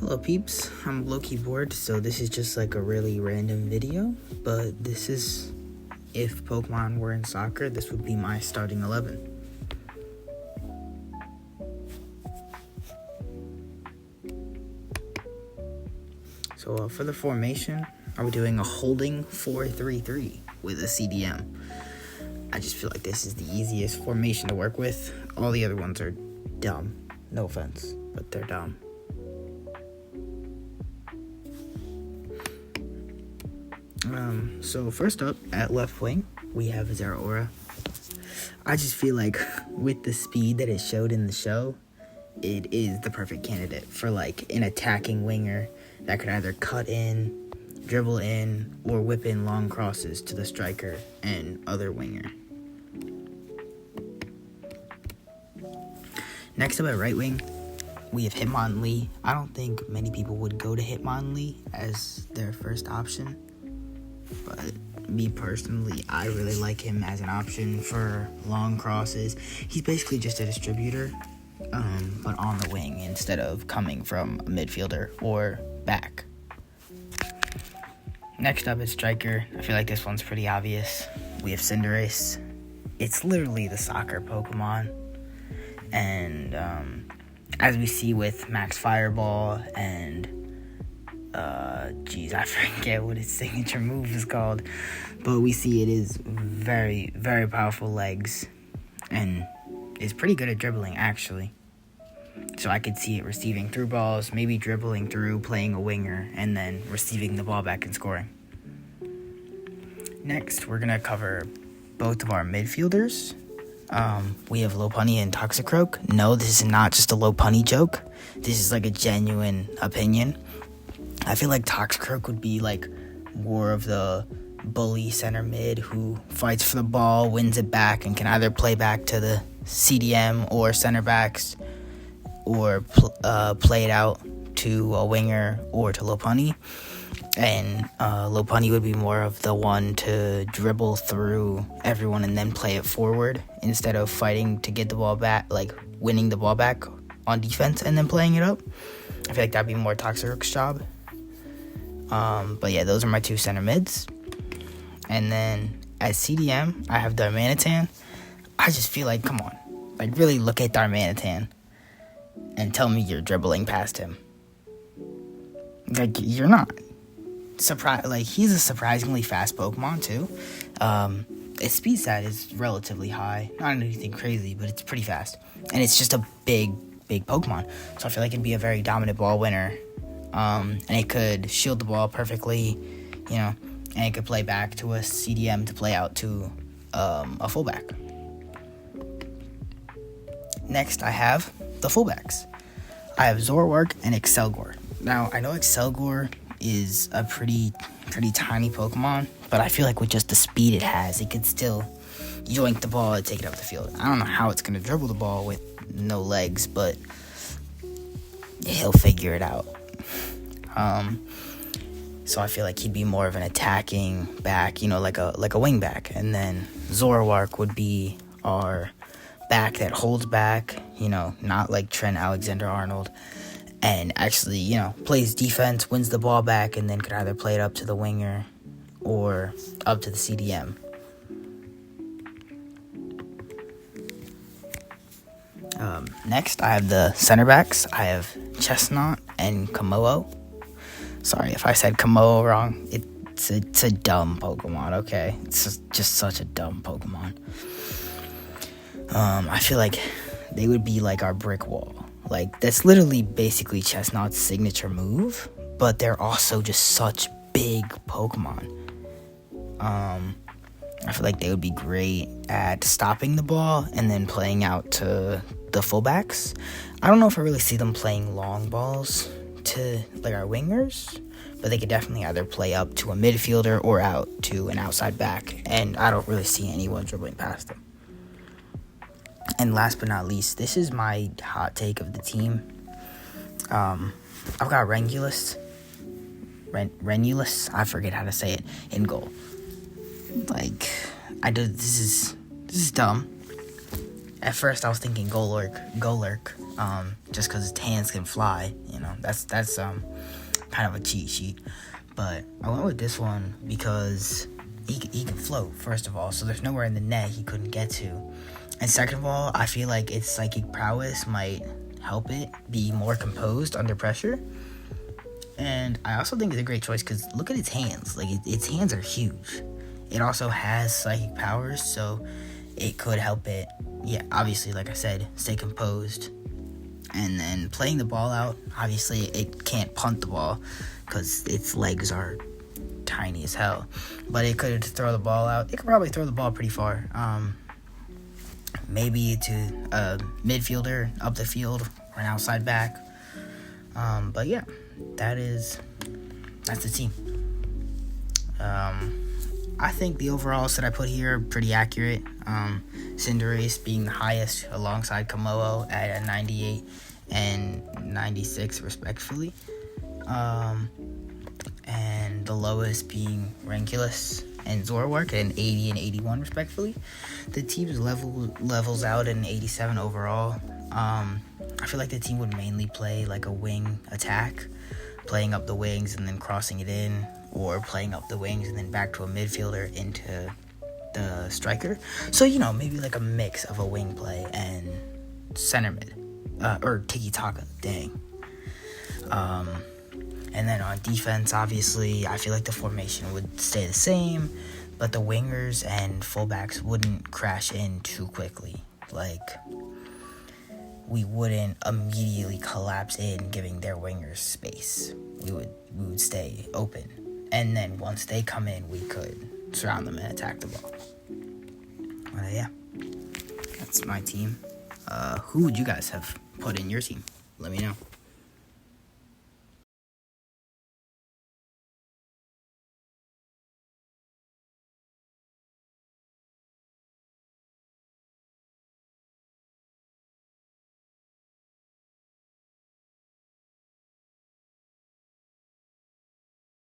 Hello peeps, I'm low-key bored, so this is just like a really random video, but this is, if Pokemon were in soccer, this would be my starting 11. So for the formation, I'm doing a holding 4-3-3 with a CDM. I just feel like this is the easiest formation to work with. All the other ones are dumb. No offense, but they're dumb. So first up, at left wing, we have Zeraora. I just feel like with the speed that it showed in the show, it is the perfect candidate for like an attacking winger that could either cut in, dribble in, or whip in long crosses to the striker and other winger. Next up at right wing, we have Hitmonlee. I don't think many people would go to Hitmonlee as their first option, but me personally, I really like him as an option for long crosses. He's basically just a distributor, but on the wing instead of coming from a midfielder or back. Next up is striker. I feel like this one's pretty obvious. We have Cinderace. It's literally the soccer Pokemon. And as we see with Max Fireball and I forget what its signature move is called, but we see it is very, very powerful legs and is pretty good at dribbling, actually. So I could see it receiving through balls, maybe dribbling through, playing a winger, and then receiving the ball back and scoring. Next, we're going to cover both of our midfielders. We have Lopunny and Toxicroak. No, this is not just a Lopunny joke. This is like a genuine opinion. I feel like Toxicroak would be like more of the bully center mid who fights for the ball, wins it back, and can either play back to the CDM or center backs, or play it out to a winger or to Lopunny. And Lopunny would be more of the one to dribble through everyone and then play it forward instead of fighting to get the ball back, like winning the ball back on defense and then playing it up. I feel like that'd be more Toxicroak's job. But yeah, those are my two center mids. And then at CDM, I have Darmanitan. I just feel like, come on, like really look at Darmanitan and tell me you're dribbling past him. Like, you're not. Like, he's a surprisingly fast Pokemon too. Its speed stat is relatively high. Not anything crazy, but it's pretty fast. And it's just a big Pokemon. So I feel like it'd be a very dominant ball winner. And it could shield the ball perfectly, and it could play back to a CDM to play out to a fullback. Next, I have the fullbacks. I have Zoroark and Excelgor. Now, I know Excelgor is a pretty tiny Pokemon, but I feel like with just the speed it has, it could still yoink the ball and take it up the field. I don't know how it's going to dribble the ball with no legs, but he'll figure it out. So I feel like he'd be more of an attacking back, like a wing back, and then Zoroark would be our back that holds back, not like Trent Alexander-Arnold, and actually, plays defense, wins the ball back, and then could either play it up to the winger or up to the CDM. Next, I have the center backs. I have Chestnut and Komodo. Sorry if I said Komodo wrong. It's a dumb Pokemon, okay? It's just such a dumb Pokemon. I feel like they would be like our brick wall. Like, that's literally basically Chestnut's signature move, but they're also just such big Pokemon. I feel like they would be great at stopping the ball and then playing out to the fullbacks. I don't know if I really see them playing long balls to like our wingers, but they could definitely either play up to a midfielder or out to an outside back, and I don't really see anyone dribbling past them. And last but not least, this is my hot take of the team. I've got Renulus, I forget how to say it, in goal. Like, this is dumb. At first I was thinking Golurk, just because his hands can fly. That's kind of a cheat sheet. But I went with this one because he can float, first of all, so there's nowhere in the net he couldn't get to. And second of all, I feel like its psychic prowess might help it be more composed under pressure. And I also think it's a great choice because look at its hands. Like, its hands are huge. It also has psychic powers, so it could help it, obviously, like I said, stay composed. And then playing the ball out, obviously it can't punt the ball because its legs are tiny as hell. But it could throw the ball out. It could probably throw the ball pretty far. Maybe to a midfielder, up the field, or an outside back. But yeah, that's the team. I think the overalls that I put here are pretty accurate. Cinderace being the highest alongside Kamoa at a 98 and 96 respectively. And the lowest being Ranculus and Zoroark at an 80 and 81 respectively. The team's levels out at an 87 overall. I feel like the team would mainly play like a wing attack, playing up the wings and then crossing it in, or playing up the wings and then back to a midfielder into the striker. So, maybe like a mix of a wing play and center mid, or tiki-taka, dang. And then on defense, obviously, I feel like the formation would stay the same, but the wingers and fullbacks wouldn't crash in too quickly. Like, we wouldn't immediately collapse in, giving their wingers space. We would stay open. And then once they come in, we could surround them and attack the ball. But yeah, that's my team. Who would you guys have put in your team? Let me know.